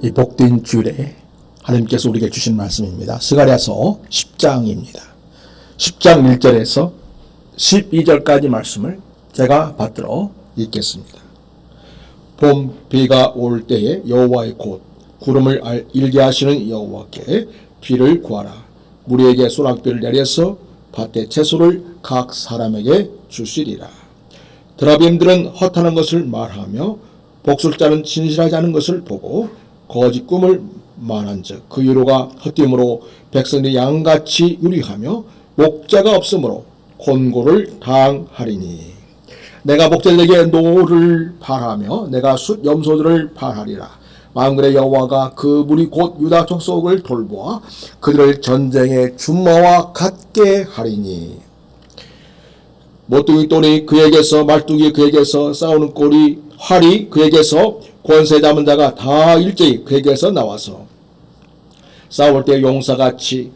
이 복된 주일에 하나님께서 우리에게 주신 말씀입니다. 스가랴서 10장입니다. 10장 1절에서 12절까지 말씀을 제가 받들어 읽겠습니다. 봄 비가 올 때에 여호와의 곧 구름을 일게 하시는 여호와께 비를 구하라. 무리에게 소낙비를 내려서 밭의 채소를 각 사람에게 주시리라. 드라빔들은 허탄한 것을 말하며 복술자는 진실하지 않은 것을 보고 거짓 꿈을 말한즉 그 유로가 헛됨으로 백성들이 양같이 유리하며 목자가 없으므로 곤고를 당하리니 내가 목자들에게 노를 발하며 내가 숫 염소들을 발하리라. 만군의 여호와가 그 무리 곧 유다 족속을 돌보아 그들을 전쟁의 준마와 같게 하리니 모퉁이 똘이 그에게서 말뚝이 그에게서 싸우는 꼴이 활이 그에게서 권세 잡은 자가 다 일제히 그에게서 나와서 싸울 때 용사같이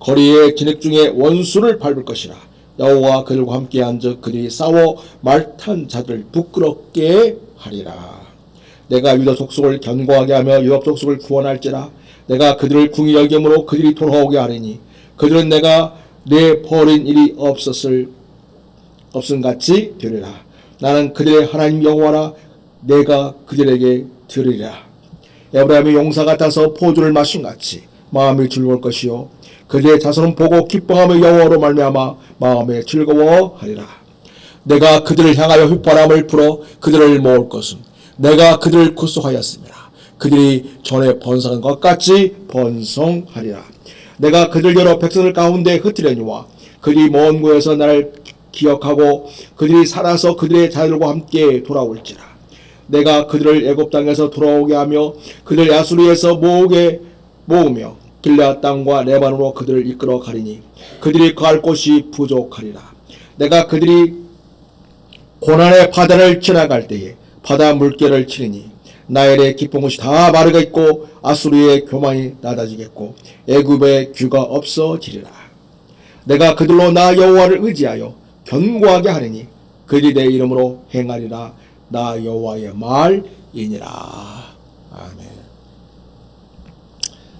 거리의 진액 중에 원수를 밟을 것이라. 여호와 그들과 함께 앉아 그들이 싸워 말탄 자들을 부끄럽게 하리라. 내가 유다 족속을 견고하게 하며 유다 족속을 구원할지라. 내가 그들을 궁히 여김으로 그들이 돌아오게 하리니 그들은 내가 내 버린 일이 없음같이 되리라. 나는 그들의 하나님 여호와라. 내가 그들에게 드리리라. 에브라임의 용사 같아서 포도를 마신 같이 마음이 즐거울 것이요 그들의 자손은 보고 기뻐하며 여호와로 말미암아 마음에 즐거워하리라. 내가 그들을 향하여 휘파람을 불어 그들을 모을 것은 내가 그들을 구속하였습니다. 그들이 전에 번성한 것 같이 번성하리라. 내가 그들 여러 백성들 가운데 흩으려니와 그들이 먼 곳에서 나를 기억하고 그들이 살아서 그들의 자들과 함께 돌아올지라. 내가 그들을 애굽 땅에서 돌아오게 하며 그들 야수리에서 모으며 길르앗 땅과 레바논으로 그들을 이끌어 가리니 그들이 거할 곳이 부족하리라. 내가 그들이 고난의 바다를 지나갈 때에 바다 물결을 치리니 나일의 깊은 곳이 다 마르겠고 아수르의 교만이 낮아지겠고 애굽의 규가 없어지리라. 내가 그들로 나 여호와를 의지하여 견고하게 하리니 그들이 내 이름으로 행하리라. 나 여호와의 말이니라. 아멘.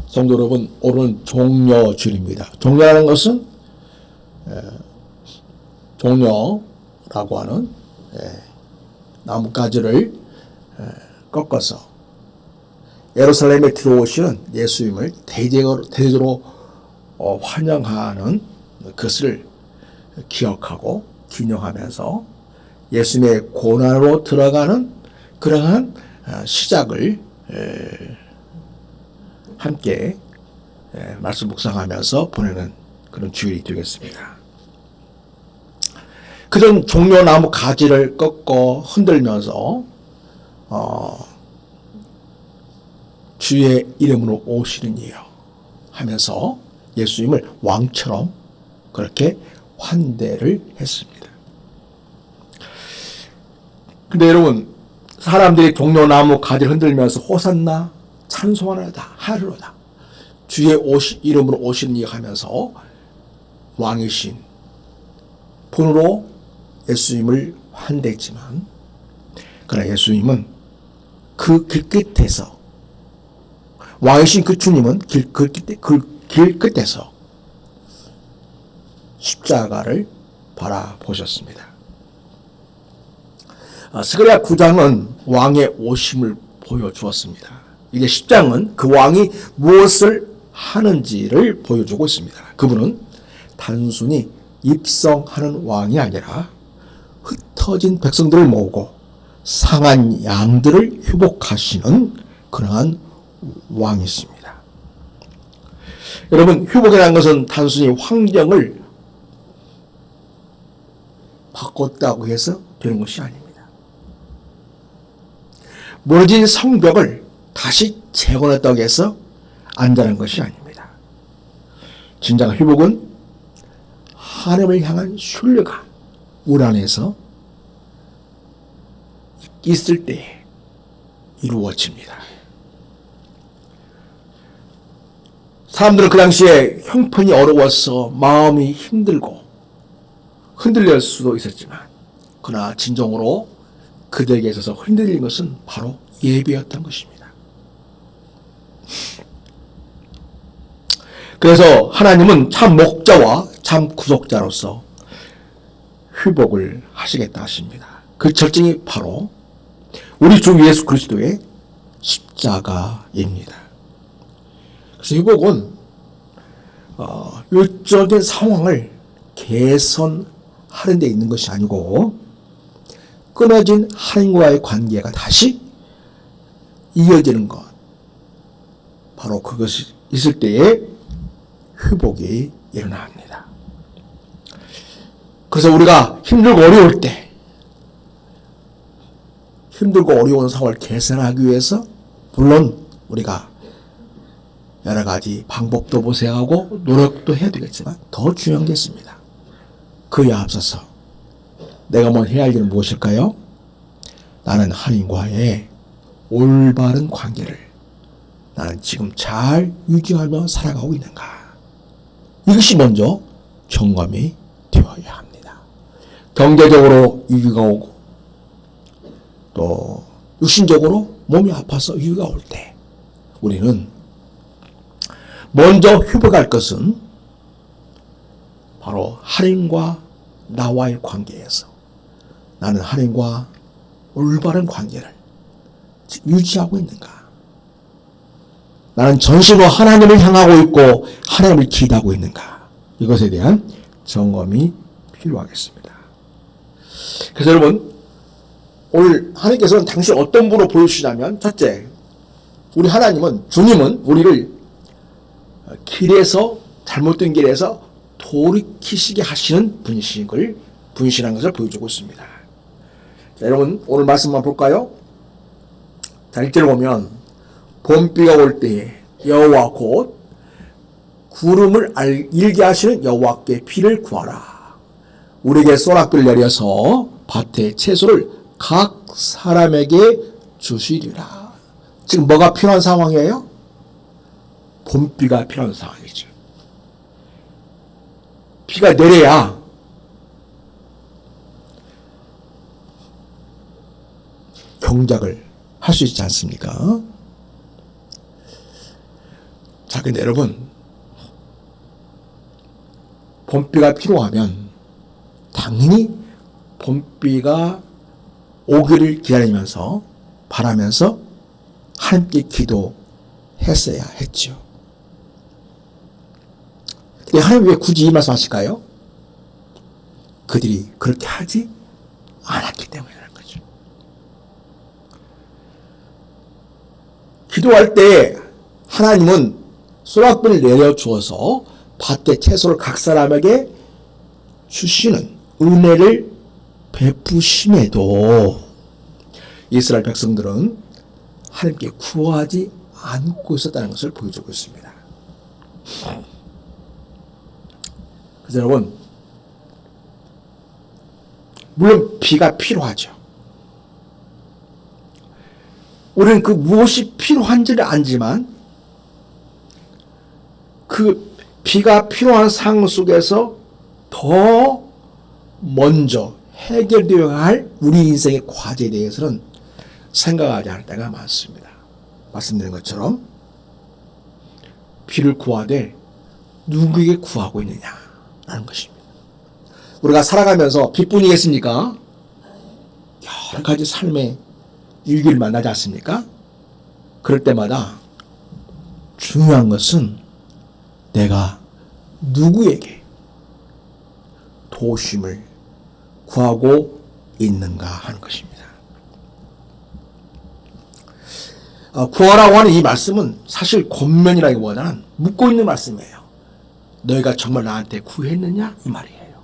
성도 여러분, 오늘은 종려주일입니다. 종려라는 것은 종려라고 하는 나뭇가지를 꺾어서 예루살렘에 들어오시는 예수님을 대대적으로 환영하는 것을 기억하고 기념하면서 예수님의 고난으로 들어가는 그러한 시작을 함께 말씀 묵상하면서 보내는 그런 주일이 되겠습니다. 그런 종려나무 가지를 꺾어 흔들면서 주의 이름으로 오시는 이여 하면서 예수님을 왕처럼 그렇게 환대를 했습니다. 근데 여러분, 사람들이 종려나무 가지를 흔들면서 호산나 찬송하나이다 하리로다 주의 이름으로 오시는 이여 하면서 왕이신 분으로 예수님을 환대했지만 그러나 예수님은 그 길끝에서 왕이신 그 주님은 길끝에서 십자가를 바라보셨습니다. 스가랴 9장은 왕의 오심을 보여주었습니다. 이제 10장은 그 왕이 무엇을 하는지를 보여주고 있습니다. 그분은 단순히 입성하는 왕이 아니라 흩어진 백성들을 모으고 상한 양들을 회복하시는 그러한 왕이십니다. 여러분, 회복이라는 것은 단순히 환경을 바꿨다고 해서 되는 것이 아닙니다. 무너진 성벽을 다시 재건했다고 해서 안전한 것이 아닙니다. 진정한 회복은 하나님을 향한 신뢰가 우리 안에서 있을 때 이루어집니다. 사람들은 그 당시에 형편이 어려워서 마음이 힘들고 흔들릴 수도 있었지만 그러나 진정으로 그들에게 있어서 흔들린 것은 바로 예배였던 것입니다. 그래서 하나님은 참 목자와 참 구속자로서 회복을 하시겠다 하십니다. 그 절정이 바로 우리 주 예수 그리스도의 십자가입니다. 그래서 회복은 일적인 상황을 개선하는 데 있는 것이 아니고 끊어진 하나님과의 관계가 다시 이어지는 것, 바로 그것이 있을 때에 회복이 일어납니다. 그래서 우리가 힘들고 어려울 때, 힘들고 어려운 상황을 개선하기 위해서 물론 우리가 여러 가지 방법도 모색하고 노력도 해야 되겠지만 더 중요한 게 있습니다. 그에 앞서서 내가 뭐 해야 할 일은 무엇일까요? 나는 하나님과의 올바른 관계를 나는 지금 잘 유지하며 살아가고 있는가? 이것이 먼저 점검이 되어야 합니다. 경제적으로 위기가 오고 또 육신적으로 몸이 아파서 위기가 올 때 우리는 먼저 회복할 것은 바로 하나님과 나와의 관계에서 나는 하나님과 올바른 관계를 유지하고 있는가? 나는 전심으로 하나님을 향하고 있고 하나님을 기대하고 있는가? 이것에 대한 점검이 필요하겠습니다. 그래서 여러분, 오늘 하나님께서는 당신 어떤 분으로 보여주시냐면, 첫째, 우리 하나님은, 주님은 우리를 길에서, 잘못된 길에서 돌이키시게 하시는 분이시라는 것을 보여주고 있습니다. 자, 여러분, 오늘 말씀만 볼까요? 자, 1절을 보면, 봄비가 올 때에 여호와 곧 구름을 일게 하시는 여호와께 비를 구하라. 우리에게 소낙비를 내려서 밭의 채소를 각 사람에게 주시리라. 지금 뭐가 필요한 상황이에요? 봄비가 필요한 상황이죠. 비가 내려야 경작을 할 수 있지 않습니까? 자, 근데 여러분, 봄비가 필요하면 당연히 봄비가 오기를 기다리면서 바라면서 함께 기도했어야 했죠. 근데 하나님 왜 굳이 이 말씀 하실까요? 그들이 그렇게 하지 않았기 때문이라는 거죠. 기도할 때 하나님은 소낙비를 내려주어서 밭의 채소를 각 사람에게 주시는 은혜를 베푸심에도 이스라엘 백성들은 하나님께 구하지 않고 있었다는 것을 보여주고 있습니다. 그래서 여러분, 물론 비가 필요하죠. 우리는 그 무엇이 필요한지를 알지만 그 비가 필요한 상황 속에서 더 먼저 해결되어야 할 우리 인생의 과제에 대해서는 생각하지 않을 때가 많습니다. 말씀드린 것처럼 비를 구하되 누구에게 구하고 있느냐라는 것입니다. 우리가 살아가면서 비뿐이겠습니까? 여러 가지 삶의 일기를 만나지 않습니까? 그럴 때마다 중요한 것은 내가 누구에게 도우심을 구하고 있는가 하는 것입니다. 구하라고 하는 이 말씀은 사실 권면이라기보다는 묻고 있는 말씀이에요. 너희가 정말 나한테 구했느냐? 이 말이에요.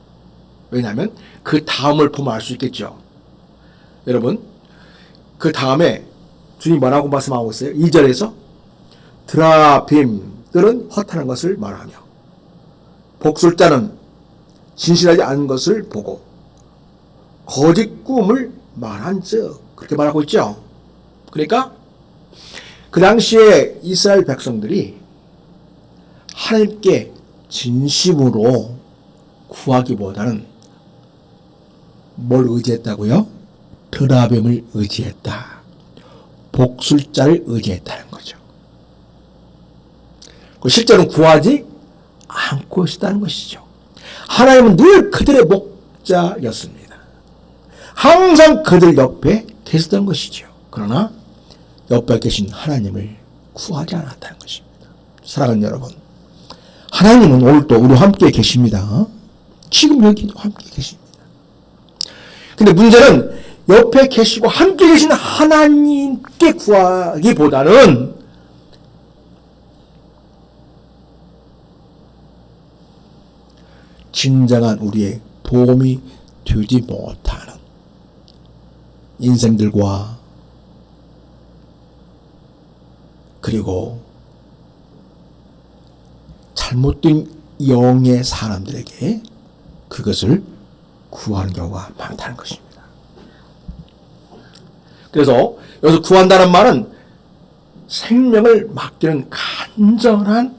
왜냐하면 그 다음을 보면 알 수 있겠죠. 여러분, 그 다음에 주님이 뭐라고 말씀하고 있어요? 2절에서 드라빔들은 허탄한 것을 말하며 복술자는 진실하지 않은 것을 보고 거짓 꿈을 말한즉, 그렇게 말하고 있죠. 그러니까 그 당시에 이스라엘 백성들이 하나님께 진심으로 구하기보다는 뭘 의지했다고요? 드라빔을 의지했다. 복술자를 의지했다는 거죠. 실제로는 구하지 않고 있었다는 것이죠. 하나님은 늘 그들의 목자였습니다. 항상 그들 옆에 계셨던 것이죠. 그러나 옆에 계신 하나님을 구하지 않았다는 것입니다. 사랑하는 여러분, 하나님은 오늘도 우리와 함께 계십니다. 지금 여기도 함께 계십니다. 근데 문제는 옆에 계시고 함께 계신 하나님께 구하기보다는 진정한 우리의 도움이 되지 못하는 인생들과 그리고 잘못된 영의 사람들에게 그것을 구하는 경우가 많다는 것입니다. 그래서 여기서 구한다는 말은 생명을 맡기는 간절한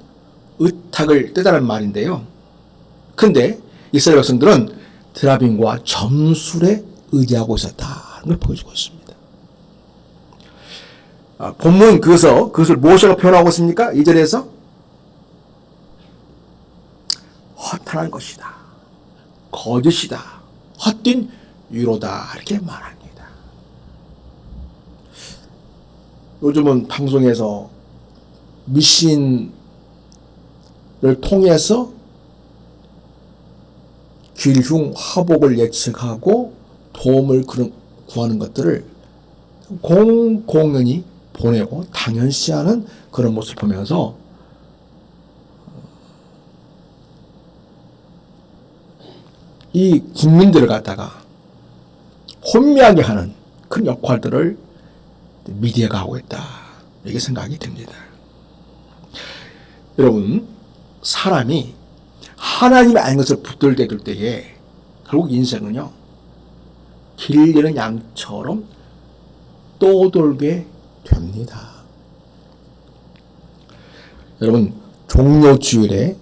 의탁을 뜻하는 말인데요. 근데 이스라엘 백성들은 드라빔과 점술에 의지하고 있었다는 걸 보여주고 있습니다. 본문 그것을 무엇이라고 표현하고 있습니까? 2절에서 허탄한 것이다, 거짓이다, 헛된 위로다 이렇게 말합니다. 요즘은 방송에서 미신을 통해서 길흉 화복을 예측하고 도움을 구하는 것들을 공공연히 보내고 당연시하는 그런 모습을 보면서 이 국민들을 갖다가 혼미하게 하는 그런 역할들을 미디어가 하고 있다, 이게 생각이 듭니다. 여러분, 사람이 하나님이 아닌 것을 붙들게 될 때에 결국 인생은요, 길 잃은 양처럼 떠돌게 됩니다. 여러분, 종료주일에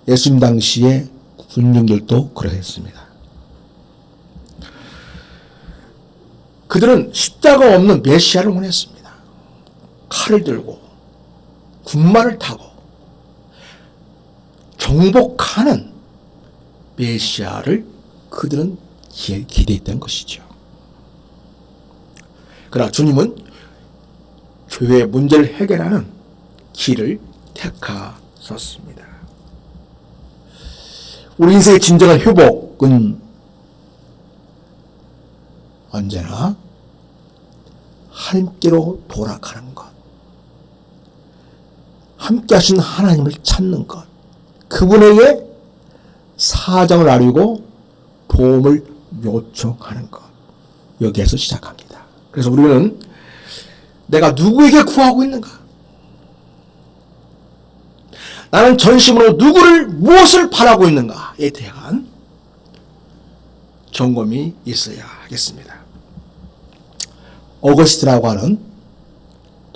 예수님 당시에 군중들도 그러했습니다. 그들은 십자가 없는 메시아를 원했습니다. 칼을 들고 군마를 타고 정복하는 메시아를 그들은 기대했던 것이죠. 그러나 주님은 교회의 문제를 해결하는 길을 택하셨습니다. 우리 인생의 진정한 회복은 언제나 하나님께로 돌아가는 것, 함께 하신 하나님을 찾는 것, 그분에게 사정을 아뢰고 도움을 요청하는 것, 여기에서 시작합니다. 그래서 우리는 내가 누구에게 구하고 있는가? 나는 전심으로 누구를 무엇을 바라고 있는가에 대한 점검이 있어야 하겠습니다. 어거스트라고 하는,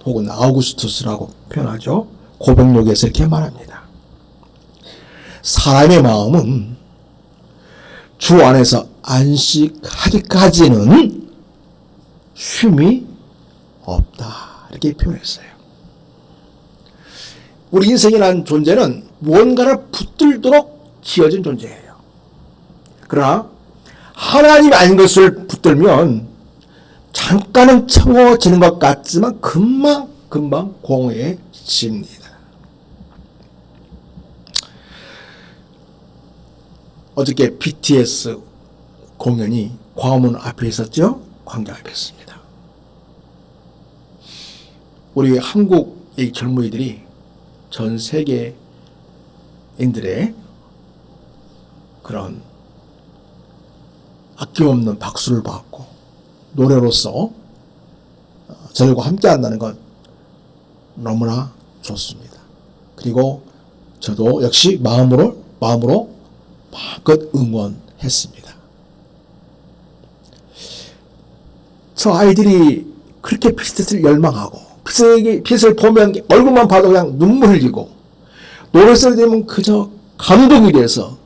혹은 아우구스투스라고 표현하죠, 고백록에서 이렇게 말합니다. 사람의 마음은 주 안에서 안식하기까지는 쉼이 없다, 이렇게 표현했어요. 우리 인생이라는 존재는 무언가를 붙들도록 지어진 존재예요. 그러나 하나님이 아닌 것을 붙들면 잠깐은 채워지는 것 같지만 금방 공허해집니다. 어저께 BTS 공연이 광화문 앞에 있었죠? 광장 앞에 있습니다. 우리 한국의 젊은이들이 전 세계인들의 그런 아낌없는 박수를 받고 노래로서 저들과 함께 한다는 건 너무나 좋습니다. 그리고 저도 역시 마음으로 마음껏 응원했습니다. 저 아이들이 그렇게 빛을 열망하고 빛을 보면 얼굴만 봐도 그냥 눈물 흘리고 노래소리 되면 그저 감동이 돼서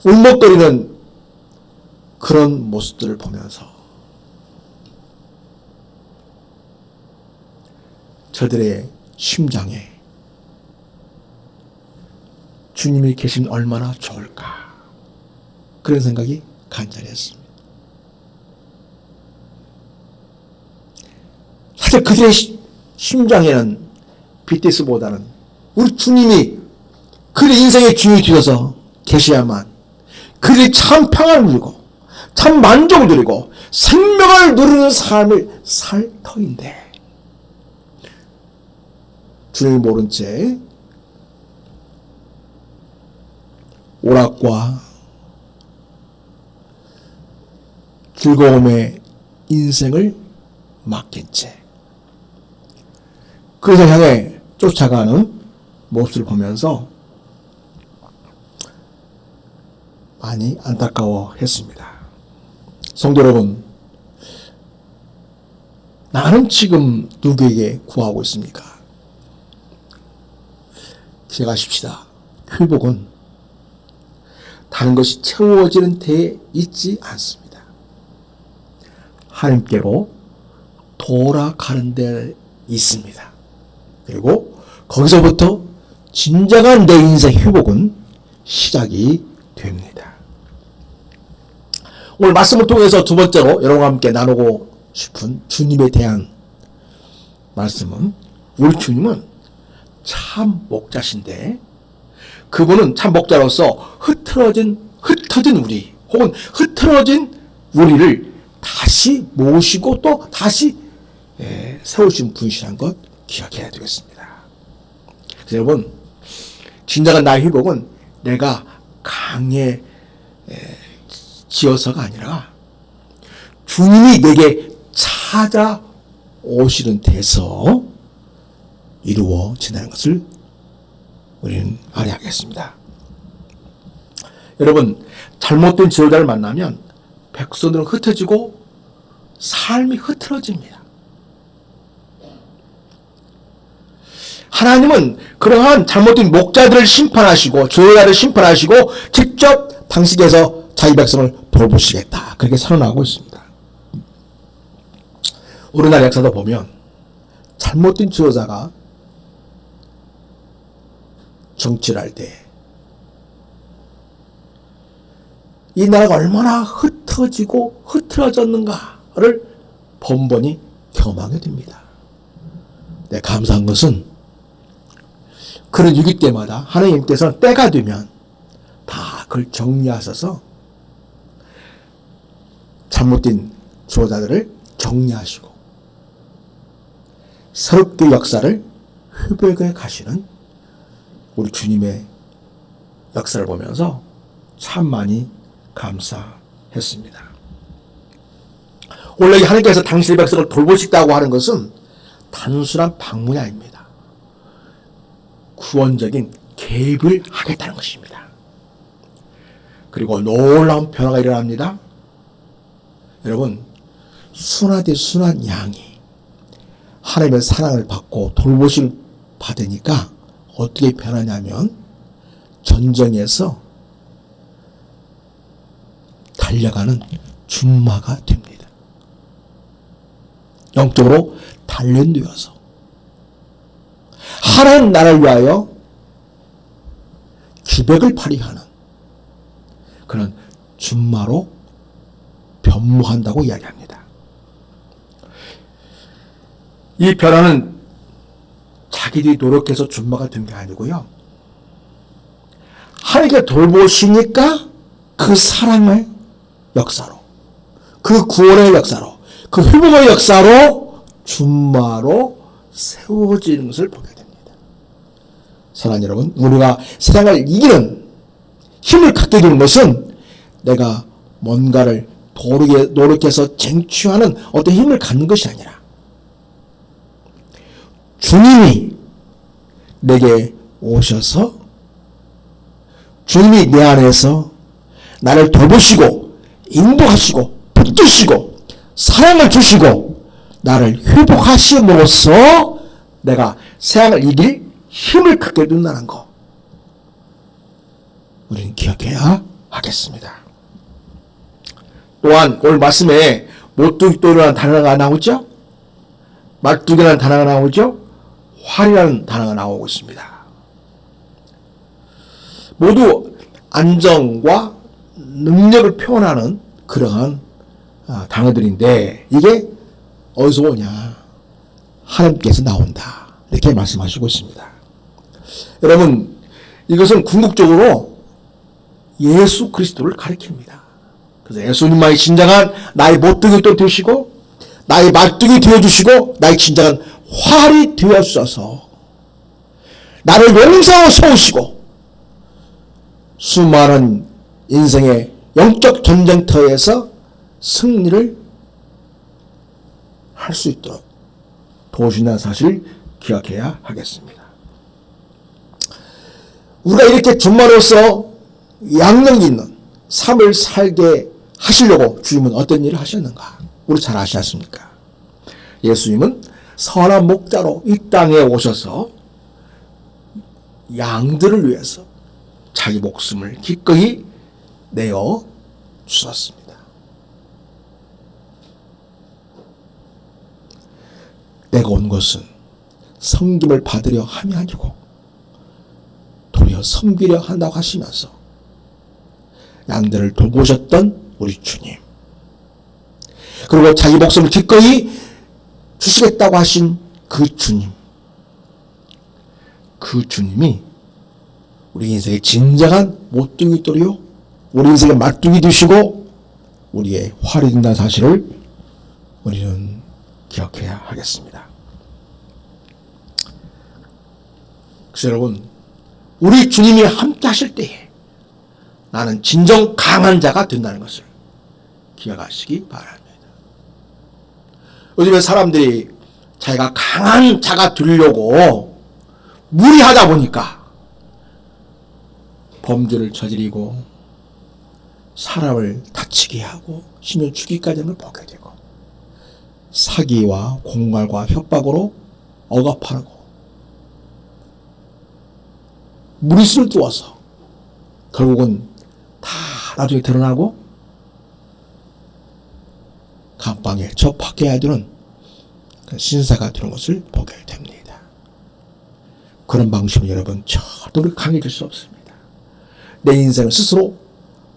울먹거리는 그런 모습들을 보면서 저들의 심장에 주님이 계시면 얼마나 좋을까. 그런 생각이 간절히 했습니다. 사실 그들의 심장에는 BTS보다는 우리 주님이 그들의 인생의 주인이 되어서 계셔야만 그들이 참 평안을 누리고 참 만족을 누리고 생명을 누리는 삶을 살 터인데 주님이 모른 채 오락과 즐거움의 인생을 맡긴 채 그것을 향해 쫓아가는 모습을 보면서 많이 안타까워했습니다. 성도 여러분, 나는 지금 누구에게 구하고 있습니까? 기억하십시다. 회복은 다른 것이 채워지는 데에 있지 않습니다. 하나님께로 돌아가는 데 있습니다. 그리고 거기서부터 진정한 내 인생 회복은 시작이 됩니다. 오늘 말씀을 통해서 두 번째로 여러분과 함께 나누고 싶은 주님에 대한 말씀은 우리 주님은 참 목자신데 그분은 참 목자로서 흩어진 우리 혹은 흐트러진 우리를 다시 모시고 또 다시 세우신 분이시라는 것 기억해야 되겠습니다. 그래서 여러분 진정한 나의 회복은 내가 강해지어서가 아니라 주님이 내게 찾아오시는 데서 이루어진다는 것을 우리는 알아야 하겠습니다. 여러분 잘못된 지도자를 만나면 백성들은 흩어지고 삶이 흐트러집니다. 하나님은 그러한 잘못된 목자들을 심판하시고 지도자를 심판하시고 직접 당신께서 자기 백성을 돌보시겠다 그렇게 선언하고 있습니다. 우리나라 역사도 보면 잘못된 지도자가 정치를 할 때 이 나라가 얼마나 흩어지고 흐트러졌는가를 번번이 경험하게 됩니다. 네, 감사한 것은 그런 위기 때마다 하나님께서는 때가 되면 다 그걸 정리하셔서 잘못된 지도자들을 정리하시고 새롭게 역사를 회복해 가시는 우리 주님의 역사를 보면서 참 많이 감사했습니다. 원래 하나님께서 당신의 백성을 돌보시다고 하는 것은 단순한 방문이 아닙니다. 구원적인 개입을 하겠다는 것입니다. 그리고 놀라운 변화가 일어납니다. 여러분 순화대 순한 양이 하나님의 사랑을 받고 돌보심을 받으니까 어떻게 변하냐면 전쟁에서 달려가는 준마가 됩니다. 영적으로 단련되어서 하나님 나라를 위하여 기백을 발휘하는 그런 준마로 변모한다고 이야기합니다. 이 변화는 자기들이 노력해서 준마가 된 게 아니고요. 하나님께 돌보시니까 그 사랑의 역사로, 그 구원의 역사로, 그 회복의 역사로 준마로 세워지는 것을 보게 됩니다. 사랑하는 여러분, 우리가 세상을 이기는 힘을 갖게 되는 것은 내가 뭔가를 노력해서 쟁취하는 어떤 힘을 갖는 것이 아니라 주님이 내게 오셔서 주님이 내 안에서 나를 돌보시고 인도하시고 붙드시고 사랑을 주시고 나를 회복하심으로써 내가 세상을 이길 힘을 갖게 된다는 것 우리는 기억해야 하겠습니다. 또한 오늘 말씀에 못두기도라는 단어가 나오죠. 말뚝이라는 단어가 나오죠. 활이라는 단어가 나오고 있습니다. 모두 안정과 능력을 표현하는 그러한 단어들인데 이게 어디서 오냐? 하나님께서 나온다. 이렇게 말씀하시고 있습니다. 여러분, 이것은 궁극적으로 예수 그리스도를 가리킵니다. 그래서 예수님만이 진정한 나의 모퉁이 또 되시고 나의 말뚝이 되어주시고 나의 진정한 활이 되어주셔서 나를 용사로 세우시고 수많은 인생의 영적 전쟁터에서 승리를 할 수 있도록 도우신다는 사실을 기억해야 하겠습니다. 우리가 이렇게 주마로서 양력 있는 삶을 살게 하시려고 주님은 어떤 일을 하셨는가? 우리 잘 아시지 않습니까? 예수님은 선한 목자로 이 땅에 오셔서 양들을 위해서 자기 목숨을 기꺼이 내어 주셨습니다. 내가 온 것은 섬김을 받으려 함이 아니고 도리어 섬기려 한다고 하시면서 양들을 돌보셨던 우리 주님, 그리고 자기 목숨을 기꺼이 주시겠다고 하신 그 주님, 그 주님이 우리 인생의 진정한 모퉁이 돌이요 우리 인생의 말뚝이 되시고 우리의 활이 된다는 사실을 우리는 기억해야 하겠습니다. 그래서 여러분, 우리 주님이 함께 하실 때에 나는 진정 강한 자가 된다는 것을 기억하시기 바랍니다. 요즘에 사람들이 자기가 강한 자가 되려고 무리하다 보니까 범죄를 저지르고 사람을 다치게 하고 심지어 죽이까지 하는 걸 보게 되고 사기와 공갈과 협박으로 억압하고 무리수를 두어서 결국은 다 나중에 드러나고 감방에 접박해야 되는 신사가 되는 것을 보게 됩니다. 그런 방식으로 여러분 절대 강해질 수 없습니다. 내 인생을 스스로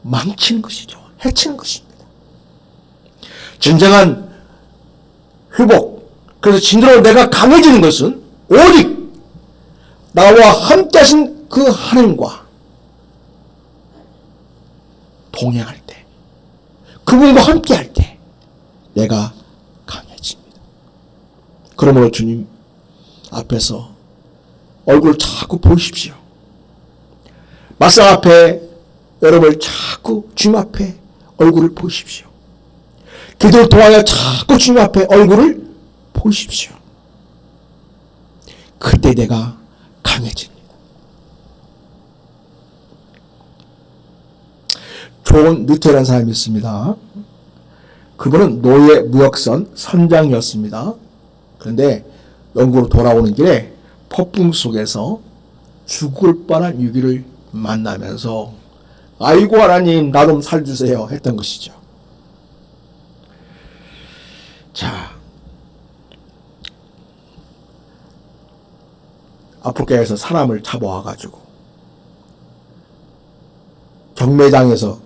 망치는 것이죠. 해치는 것입니다. 진정한 회복, 그래서 진정으로 내가 강해지는 것은 오직 나와 함께 하신 그 하나님과 동행할 때, 그분과 함께 할 때 내가 강해집니다. 그러므로 주님 앞에서 얼굴을 자꾸 보십시오. 마상 앞에 여러분을 자꾸 주님 앞에 얼굴을 보십시오. 기도를 통하여 자꾸 주님 앞에 얼굴을 보십시오. 그때 내가 강해집니다. 존 뉴턴이라는 사람이 있습니다. 그분은 노예 무역선 선장이었습니다. 그런데 영국으로 돌아오는 길에 폭풍 속에서 죽을 뻔한 위기를 만나면서 아이고 하나님 나 좀 살려주세요 했던 것이죠. 자, 아프리카에서 사람을 잡아와가지고 경매장에서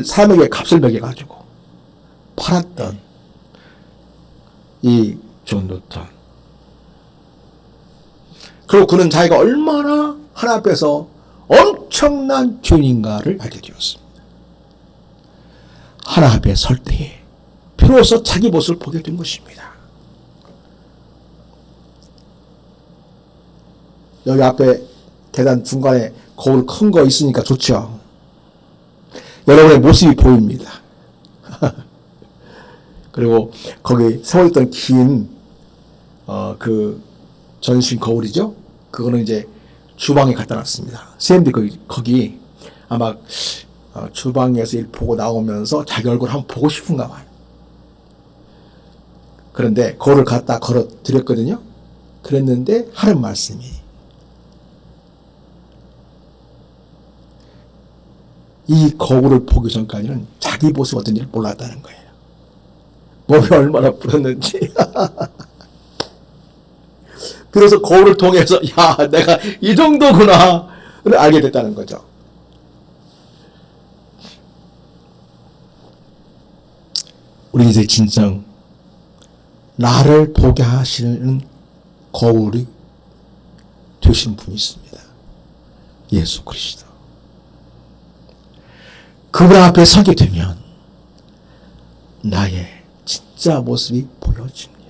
사람에게 값을 매겨가지고 팔았던 이 존 뉴턴. 그리고 그는 자기가 얼마나 하나님 앞에서 엄청난 죄인인가를 알게 되었습니다. 하나님 앞에 설 때에 비로소 자기 모습을 보게 된 것입니다. 여기 앞에 계단 중간에 거울 큰 거 있으니까 좋죠. 여러분의 모습이 보입니다. 그리고 거기 세워있던 긴 그 전신 거울이죠. 그거는 이제 주방에 갖다 놨습니다. 선생님들이 거기 아마 주방에서 일 보고 나오면서 자기 얼굴 한번 보고 싶은가 봐요. 그런데 거울을 갖다 걸어 드렸거든요. 그랬는데 하는 말씀이 이 거울을 보기 전까지는 자기 모습이 어떤지를 몰랐다는 거예요. 몸이 얼마나 불었는지. 그래서 거울을 통해서 야 내가 이 정도구나. 알게 됐다는 거죠. 우리 이제 진정 나를 보게 하시는 거울이 되신 분이 있습니다. 예수 그리스도. 그분 앞에 서게 되면 나의 진짜 모습이 보여집니다.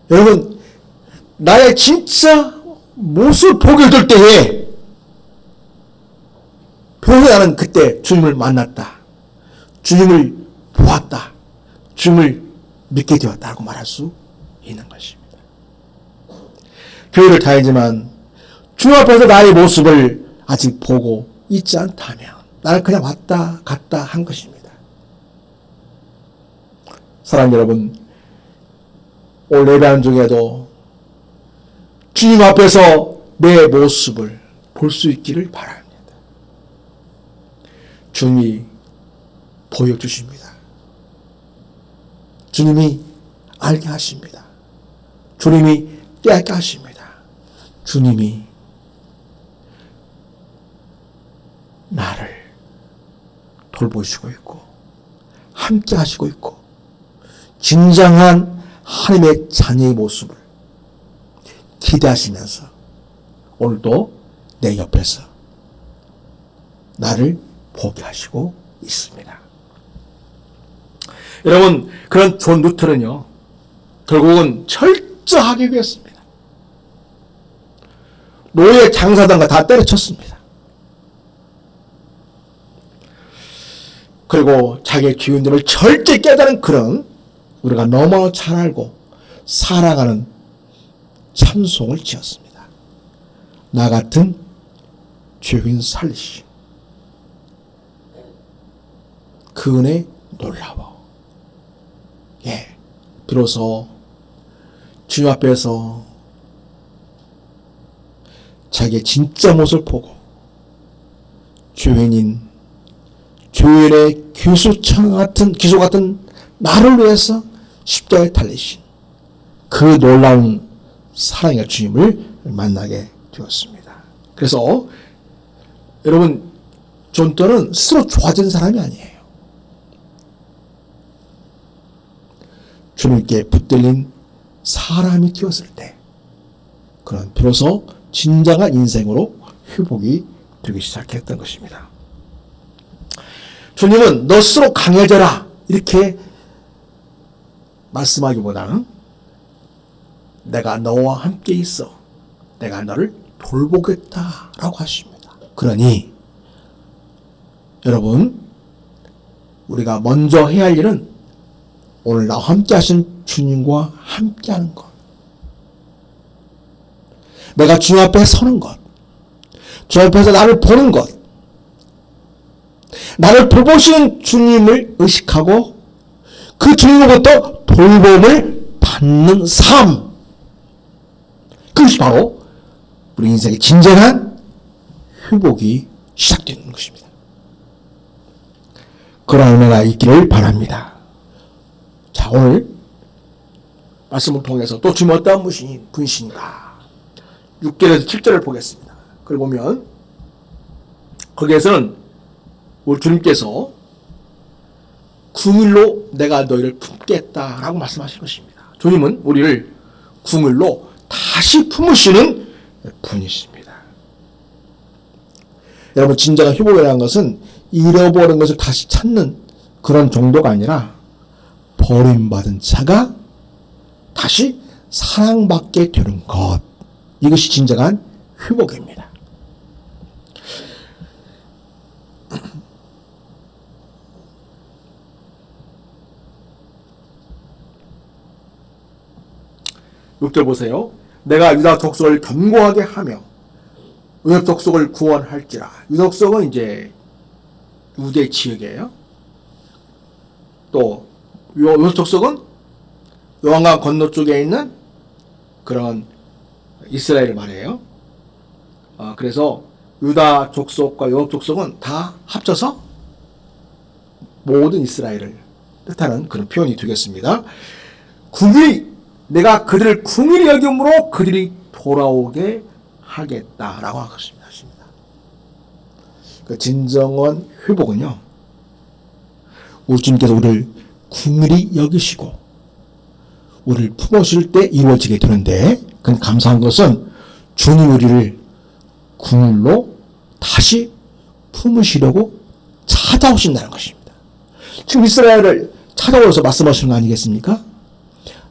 여러분, 나의 진짜 모습을 보게 될 때에 비로소 나는 그때 주님을 만났다, 주님을 보았다, 주님을 믿게 되었다고 말할 수 있는 것입니다. 교회를 다니지만 주님 앞에서 나의 모습을 아직 보고 있지 않다면 나는 그냥 왔다 갔다 한 것입니다. 사랑하는 여러분, 오늘 예배하는 중에도 주님 앞에서 내 모습을 볼 수 있기를 바랍니다. 주님이 보여주십니다. 주님이 알게 하십니다. 주님이 깨닫게 하십니다. 주님이 나를 돌보시고 있고 함께 하시고 있고 진정한 하나님의 자녀의 모습을 기대하시면서 오늘도 내 옆에서 나를 보게 하시고 있습니다. 여러분, 그런 존 루터는요, 결국은 철저하게 그랬습니다. 노예 장사단과 다 때려쳤습니다. 그리고 자기의 주인됨을 절대 깨달은 그런 우리가 너무 잘 알고 살아가는 찬송을 지었습니다. 나 같은 죄인 살리심, 그 은혜 놀라워. 예, 비로소 주님 앞에서 자기의 진짜 모습을 보고 죄인의 기소 같은 나를 위해서 십자가에 달리신 그 놀라운 사랑의 주님을 만나게 되었습니다. 그래서 여러분, 존턴은 스스로 좋아진 사람이 아니에요. 주님께 붙들린 사람이 되었을 때 그런 비로소 진정한 인생으로 회복이 되기 시작했던 것입니다. 주님은 너 스스로 강해져라 이렇게 말씀하기보다는 내가 너와 함께 있어 내가 너를 돌보겠다라고 하십니다. 그러니 여러분, 우리가 먼저 해야 할 일은 오늘 나와 함께 하신 주님과 함께 하는 것, 내가 주님 앞에 서는 것, 주님 앞에서 나를 보는 것, 나를 돌보시는 주님을 의식하고 그 주님으로부터 돌봄을 받는 삶, 그것이 바로 우리 인생의 진정한 회복이 시작되는 것입니다. 그런 은혜가 있기를 바랍니다. 자, 오늘 말씀을 통해서 또 주님 어떠한 분이신가 6절에서 7절을 보겠습니다. 그걸 보면 거기에서는 우리 주님께서 궁일로 내가 너희를 품겠다라고 말씀하신 것입니다. 주님은 우리를 궁일로 다시 품으시는 분이십니다. 여러분, 진정한 회복이라는 것은 잃어버린 것을 다시 찾는 그런 정도가 아니라 버림받은 자가 다시 사랑받게 되는 것, 이것이 진정한 회복입니다. (6절) 보세요. 내가 유다 족속을 견고하게 하며 유다 족속을 구원할지라. 유다 족속은 이제 유대 지역이에요. 또 유다 족속은 요한강 건너쪽에 있는 그런 이스라엘을 말해요. 그래서 유다 족속과 유다 족속은 다 합쳐서 모든 이스라엘을 뜻하는 그런 표현이 되겠습니다. 내가 그들을 궁일히 여김으로 그들이 돌아오게 하겠다라고 하십니다. 그 진정한 회복은요, 우리 주님께서 우리를 긍휼히 여기시고 우리를 품으실 때 이루어지게 되는데, 그건 감사한 것은 주님 우리를 긍휼로 다시 품으시려고 찾아오신다는 것입니다. 지금 이스라엘을 찾아오셔서 말씀하시는 거 아니겠습니까?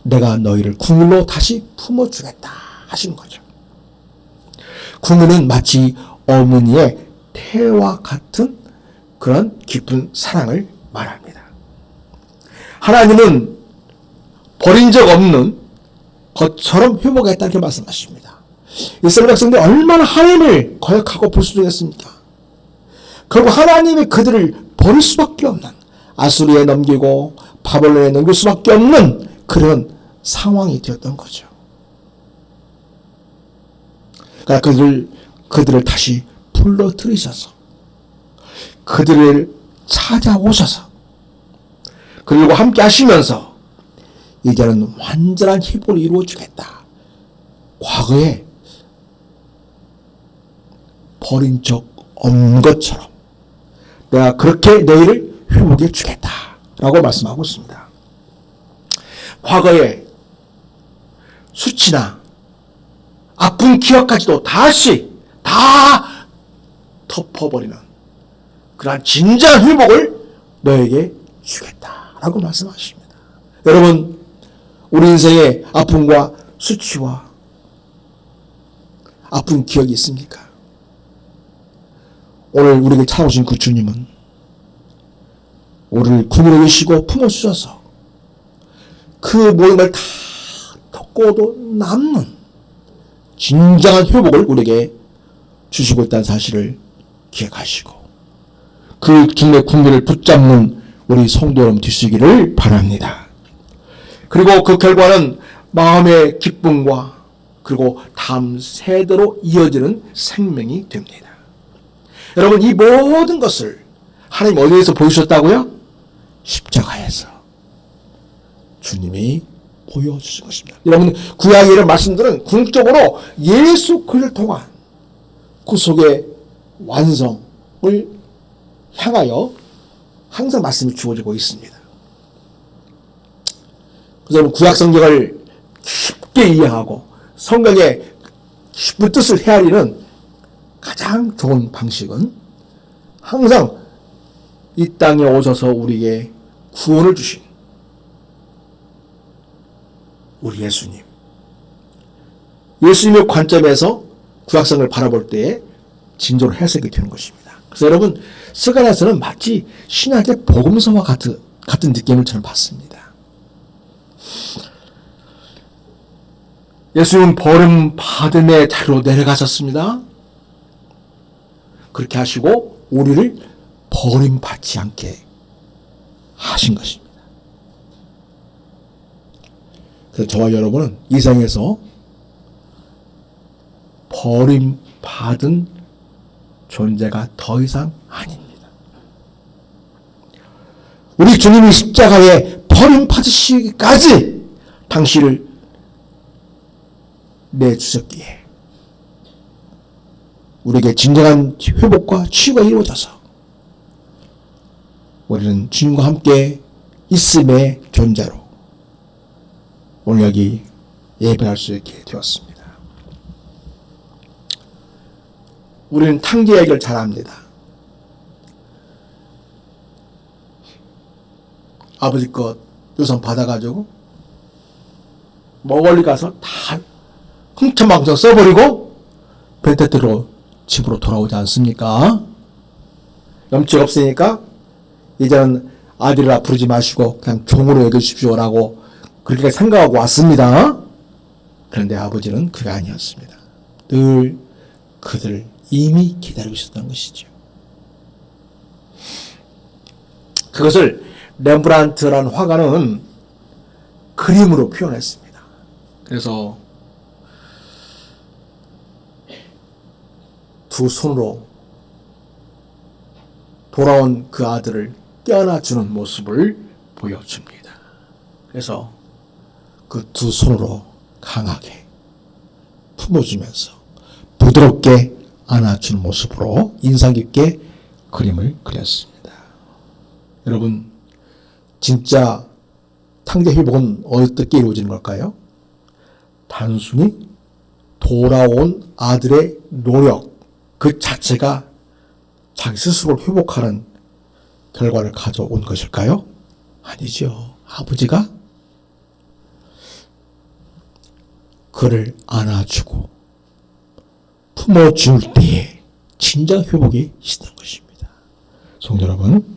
내가 너희를 긍휼로 다시 품어주겠다 하신 거죠. 긍휼은 마치 어머니의 태와 같은 그런 깊은 사랑을 말합니다. 하나님은 버린 적 없는 것처럼 회복했다 이렇게 말씀하십니다. 이스라엘 백성들이 얼마나 하나님을 거역하고 불순종했습니까? 결국 하나님이 그들을 버릴 수밖에 없는, 아수리에 넘기고 바벨론에 넘길 수밖에 없는 그런 상황이 되었던 거죠. 그러니까 그들을 다시 불러들이셔서 그들을 찾아오셔서 그리고 함께 하시면서 이제는 완전한 회복을 이루어주겠다. 과거에 버린 적 없는 것처럼 내가 그렇게 너희를 회복해 주겠다 라고 말씀하고 있습니다. 과거에 수치나 아픈 기억까지도 다시 다 덮어버리는 그러한 진정한 회복을 너에게 주겠다라고 말씀하십니다. 여러분, 우리 인생에 아픔과 수치와 아픈 기억이 있습니까? 오늘 우리에게 찾아오신 그 주님은 우리를 긍휼히 여기시고 품어주셔서 그 모든 걸 다 덮고도 남는 진정한 회복을 우리에게 주시고 있다는 사실을 기억하시고 그 주님의 긍휼을 붙잡는 우리 성도 여러분 되시기를 바랍니다. 그리고 그 결과는 마음의 기쁨과 그리고 다음 세대로 이어지는 생명이 됩니다. 여러분, 이 모든 것을 하나님 어디에서 보여주셨다고요? 십자가에서 주님이 보여주신 것입니다. 여러분, 구약의 이런 말씀들은 궁극적으로 예수 그리스도를 통한 구속의 완성을 향하여 항상 말씀이 주어지고 있습니다. 그래서 여러분, 구약 성경을 쉽게 이해하고 성경의 깊은 뜻을 헤아리는 가장 좋은 방식은 항상 이 땅에 오셔서 우리에게 구원을 주신 우리 예수님의 관점에서 구약성을 바라볼 때에 진도를 해석이 되는 것입니다. 그래서 여러분, 스가랴서는 마치 신약의 복음서와 같은 느낌을 저는 받습니다. 예수님은 버림받음의 자리로 내려가셨습니다. 그렇게 하시고 우리를 버림받지 않게 하신 것입니다. 그래서 저와 여러분은 이 세상에서 버림받은 존재가 더 이상 아닙니다. 우리 주님이 십자가에 버림받으시기까지 당신을 내주셨기에 우리에게 진정한 회복과 치유가 이루어져서 우리는 주님과 함께 있음의 존재로 오늘 여기 예배할 수 있게 되었습니다. 우리는 탕제 얘기를 잘 합니다. 아버지 것 유산 받아가지고 멀리 가서 다 흥청망청 써버리고 벤테트로 집으로 돌아오지 않습니까? 염치가 없으니까 이제는 아들이라 부르지 마시고 그냥 종으로 여겨주십시오라고 그렇게 생각하고 왔습니다. 그런데 아버지는 그게 아니었습니다. 늘 그들을 이미 기다리고 있었던 것이죠. 그것을 렘브란트라는 화가는 그림으로 표현했습니다. 그래서 두 손으로 돌아온 그 아들을 껴안아주는 모습을 보여줍니다. 그래서 그 두 손으로 강하게 품어주면서 부드럽게 안아주는 모습으로 인상 깊게 그림을 그렸습니다. 여러분, 진짜 탕자 회복은 어떻게 이루어지는 걸까요? 단순히 돌아온 아들의 노력 그 자체가 자기 스스로를 회복하는 결과를 가져온 것일까요? 아니죠. 아버지가 그를 안아주고 품어줄 때에 진정 회복이 있는 것입니다. 성도 여러분,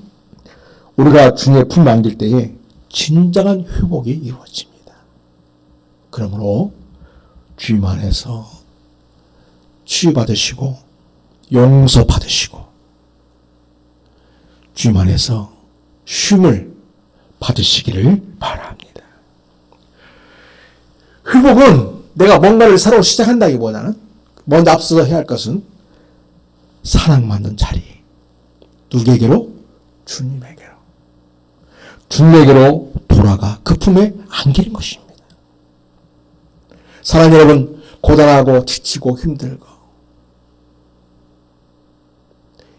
우리가 주님의 품에 안길 때에 진정한 회복이 이루어집니다. 그러므로 주님 안에서 치유받으시고 용서받으시고 주님 안에서 쉼을 받으시기를 바랍니다. 회복은 내가 뭔가를 새로 시작한다기보다는 먼저 앞서서 해야 할 것은 사랑받는 자리. 누구에게로? 주님에게로. 주님에게로 돌아가 그 품에 안기는 것입니다. 사랑하는 여러분, 고단하고 지치고 힘들고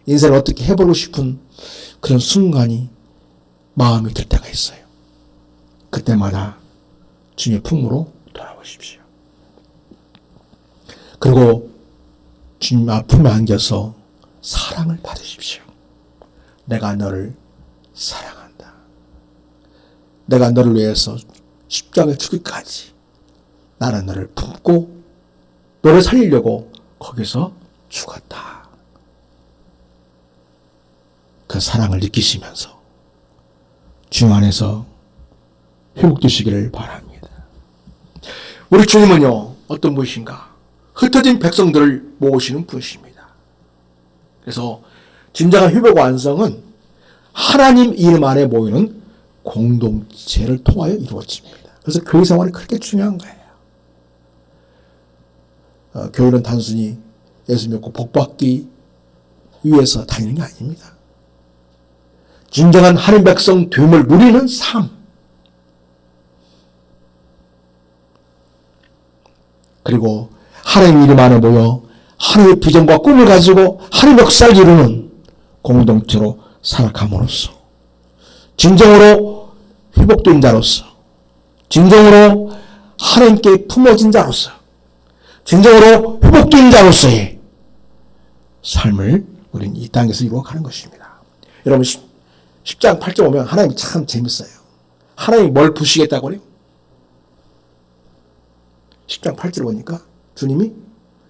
인생을 어떻게 해보고 싶은 그런 순간이 마음이 들 때가 있어요. 그때마다 주님의 품으로 돌아오십시오. 그리고 주님 품에 안겨서 사랑을 받으십시오. 내가 너를 사랑한다. 내가 너를 위해서 십자가에 죽기까지 나는 너를 품고 너를 살리려고 거기서 죽었다. 그 사랑을 느끼시면서 주님 안에서 회복되시기를 바랍니다. 우리 주님은요, 어떤 분이신가? 흩어진 백성들을 모으시는 분이십니다. 그래서 진정한 회복 완성은 하나님 이름 안에 모이는 공동체를 통하여 이루어집니다. 그래서 교회 생활이 그렇게 중요한 거예요. 교회는 단순히 예수 믿고 복받기 위해서 다니는 게 아닙니다. 진정한 하나님 백성 됨을 누리는 삶. 그리고 하나님 이름 안에 모여 하나님의 비전과 꿈을 가지고 하나님의 역사를 이루는 공동체로 살아감으로써 진정으로 회복된 자로서, 진정으로 하나님께 품어진 자로서, 진정으로 회복된 자로서의 삶을 우리는 이 땅에서 이루어가는 것입니다. 여러분, 10장 8절 보면 하나님이 참 재밌어요. 하나님이 뭘 부시겠다고 그래요? 10장 8절 보니까 주님이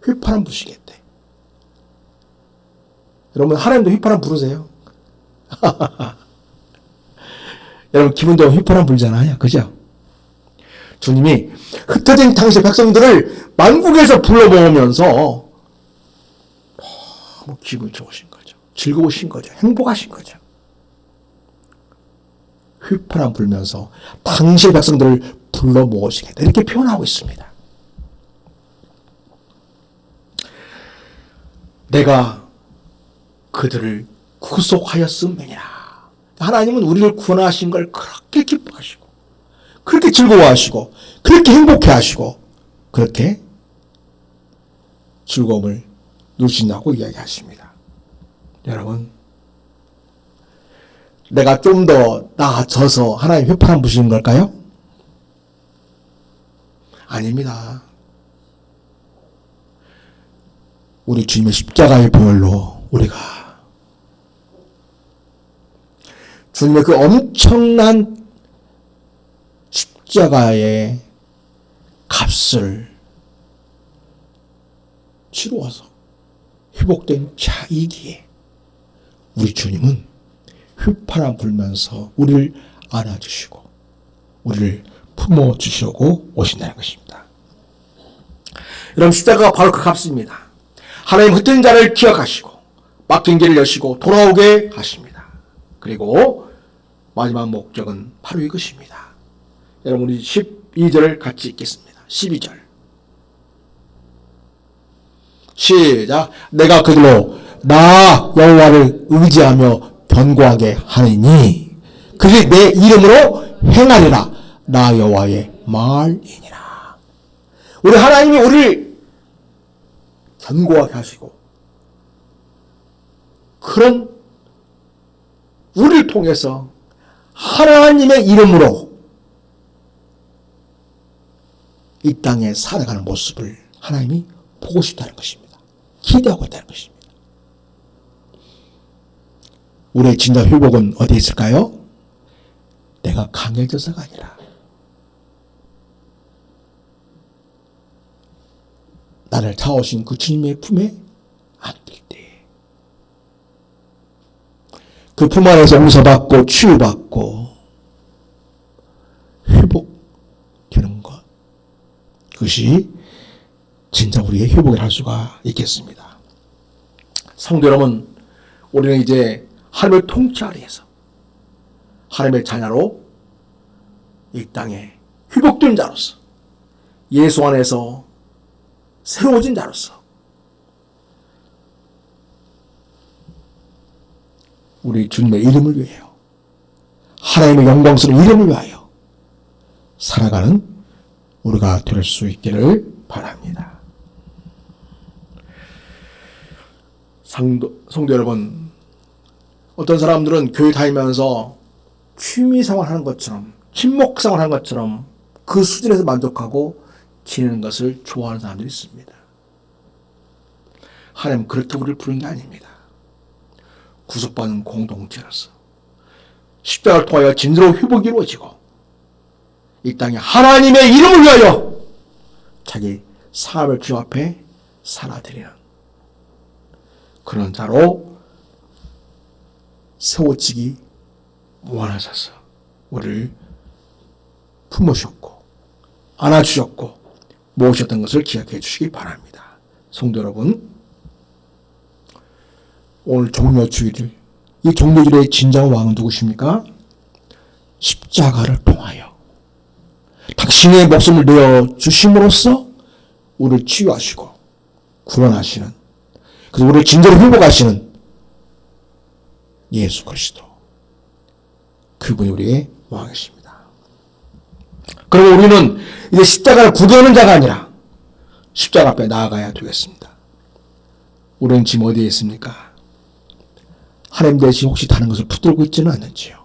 휘파람 부시겠대. 여러분, 하나님도 휘파람 부르세요? 여러분, 기분 좋은 휘파람 불잖아요. 그죠? 주님이 흩어진 당시 백성들을 만국에서 불러 모으면서 너무 기분 좋으신 거죠. 즐거우신 거죠. 행복하신 거죠. 휘파람 불면서 당시 백성들을 불러 모으시겠다. 이렇게 표현하고 있습니다. 내가 그들을 구속하였음이니라. 하나님은 우리를 구원하신 걸 그렇게 기뻐하시고, 그렇게 즐거워하시고, 그렇게 행복해하시고, 그렇게 즐거움을 누리신다고 이야기하십니다. 여러분, 내가 좀 더 나아져서 하나님 휘파람 부시는 걸까요? 아닙니다. 우리 주님의 십자가의 보혈로 우리가 주님의 그 엄청난 십자가의 값을 치루어서 회복된 자이기에 우리 주님은 휘파람 불면서 우리를 안아주시고 우리를 품어주시고 오신다는 것입니다. 여러분, 십자가가 바로 그 값입니다. 하나님 흩어진 자를 기억하시고 막힌 길을 여시고 돌아오게 하십니다. 그리고 마지막 목적은 바로 이것입니다. 여러분, 우리 12절을 같이 읽겠습니다. 12절 시작. 내가 그들로 나 여호와를 의지하며 견고하게 하리니 그들이 내 이름으로 행하리라. 나 여호와의 말이니라. 우리 하나님이 우리를 견고하게 하시고 그런 우리를 통해서 하나님의 이름으로 이 땅에 살아가는 모습을 하나님이 보고 싶다는 것입니다. 기대하고 있다는 것입니다. 우리의 진짜 회복은 어디에 있을까요? 내가 강해져서가 아니라 나를 찾아오신 그 주님의 품에 안길 때, 그 품 안에서 용서받고 치유받고 회복되는 것, 그것이 진짜 우리의 회복을 할 수가 있겠습니다. 성도 여러분, 우리는 이제 하나님의 통치 아래에서 하나님의 자녀로 이 땅에 회복된 자로서 예수 안에서 새로워진 자로서 우리 주님의 이름을 위하여 하나님의 영광스러운 이름을 위하여 살아가는 우리가 될 수 있기를 바랍니다. 성도 여러분, 어떤 사람들은 교회 다니면서 취미생활 하는 것처럼 친목생활 하는 것처럼 그 수준에서 만족하고 지내는 것을 좋아하는 사람들이 있습니다. 하나님은 그렇게 우리를 부른 게 아닙니다. 구속받은 공동체로서 십자가를 통하여 진정으로 회복이 이루어지고 이 땅에 하나님의 이름을 위하여 자기 삶을 주 앞에 살아드리는 그런 자로 세워지기 원하셔서 우리를 품으셨고 안아주셨고 모으셨던 것을 기억해 주시기 바랍니다. 성도 여러분, 오늘 종료주일, 이 종료주일의 진정한 왕은 누구십니까? 십자가를 통하여 당신의 목숨을 내어 주심으로써 우리를 치유하시고 구원하시는, 그래서 우리를 진정으로 회복하시는 예수 그리스도, 그분이 우리의 왕이십니다. 그리고 우리는 이제 십자가를 구경하는 자가 아니라 십자가 앞에 나아가야 되겠습니다. 우리는 지금 어디에 있습니까? 하나님 대신 혹시 다른 것을 붙들고 있지는 않는지요?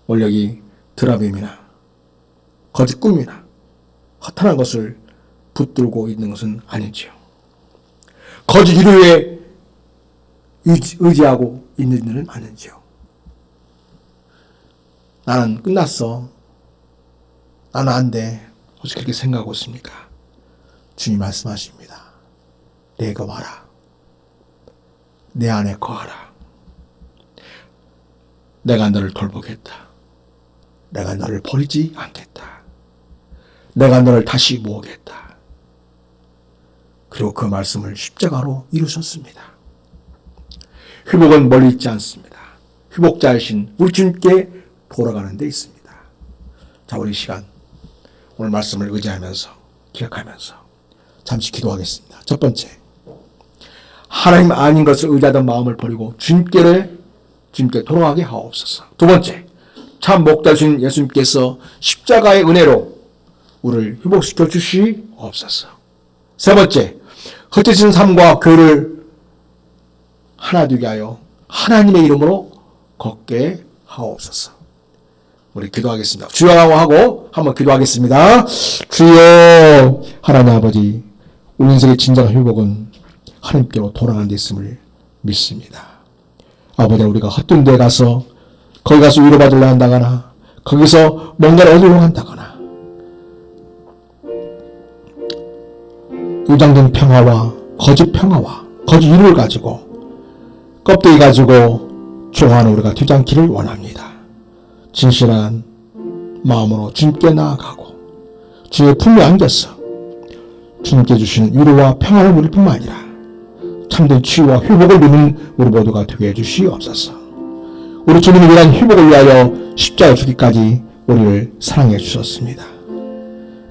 원력이 드라빔이나 거짓 꿈이나 허탄한 것을 붙들고 있는 것은 아니지요. 거짓 유료에 의지하고 있는 일은 아니지요. 나는 끝났어. 나는 안 돼. 혹시 그렇게 생각하고 있습니까? 주님 말씀하십니다. 내가 와라. 내 안에 거하라. 내가 너를 돌보겠다. 내가 너를 버리지 않겠다. 내가 너를 다시 모으겠다. 그리고 그 말씀을 십자가로 이루셨습니다. 회복은 멀리 있지 않습니다. 회복자이신 우리 주님께 돌아가는 데 있습니다. 자, 우리 시간 오늘 말씀을 의지하면서 기억하면서 잠시 기도하겠습니다. 첫 번째, 하나님 아닌 것을 의지하던 마음을 버리고 주님께 돌아가게 하옵소서. 두 번째, 참 목자신 예수님께서 십자가의 은혜로 우리를 회복시켜 주시옵소서. 세 번째, 흩어진 삶과 교회를 하나 되게 하여 하나님의 이름으로 걷게 하옵소서. 우리 기도하겠습니다. 주여 하고 한번 기도하겠습니다. 주여, 하나님 아버지, 우리 인생의 진정한 회복은 하나님께로 돌아가는 데 있음을 믿습니다. 아버지, 우리가 헛된 데 가서 거기 가서 위로받으려 한다거나 거기서 뭔가를 얻으려고 한다거나 유장된 평화와 거짓 위로를 가지고 껍데기 가지고 좋아하는 우리가 되지 않기를 원합니다. 진실한 마음으로 주님께 나아가고 주의 품에 안겨서 주님께 주시는 위로와 평화를 누릴 뿐만 아니라 참된 치유와 회복을 누리는 우리 모두가 되게 해주시옵소서. 우리 주님을 위한 회복을 위하여 십자가 주기까지 우리를 사랑해 주셨습니다.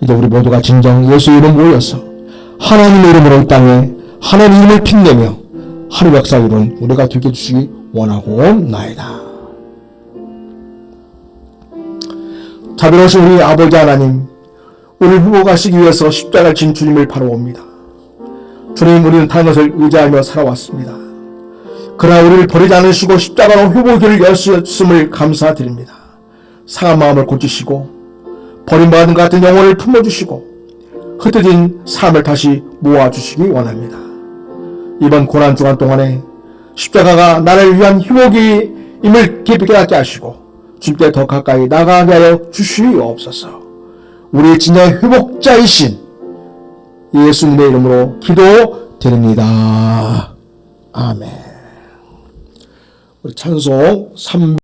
이제 우리 모두가 진정 예수 이름 모여서 하나님의 이름으로 이 땅에 하나님의 이름을 빛내며 하루 역사 이룬 우리가 되게 해주시기 원하고 나이다. 자비로우신 우리 아버지 하나님, 우리를 회복하시기 위해서 십자가를 진 주님을 바라옵니다. 주님, 우리는 다른 것을 의지하며 살아왔습니다. 그러나 우리를 버리지 않으시고 십자가로 회복의 길을 여셨음을 감사드립니다. 상한 마음을 고치시고 버림받은 것 같은 영혼을 품어주시고 흩어진 삶을 다시 모아주시기 원합니다. 이번 고난주간 동안에 십자가가 나를 위한 회복임을 깊이 깨닫게 하시고 주님께 더 가까이 나가게 하여 주시옵소서. 우리의 진정한 회복자이신 예수님의 이름으로 기도드립니다. 아멘. 우리 찬송 3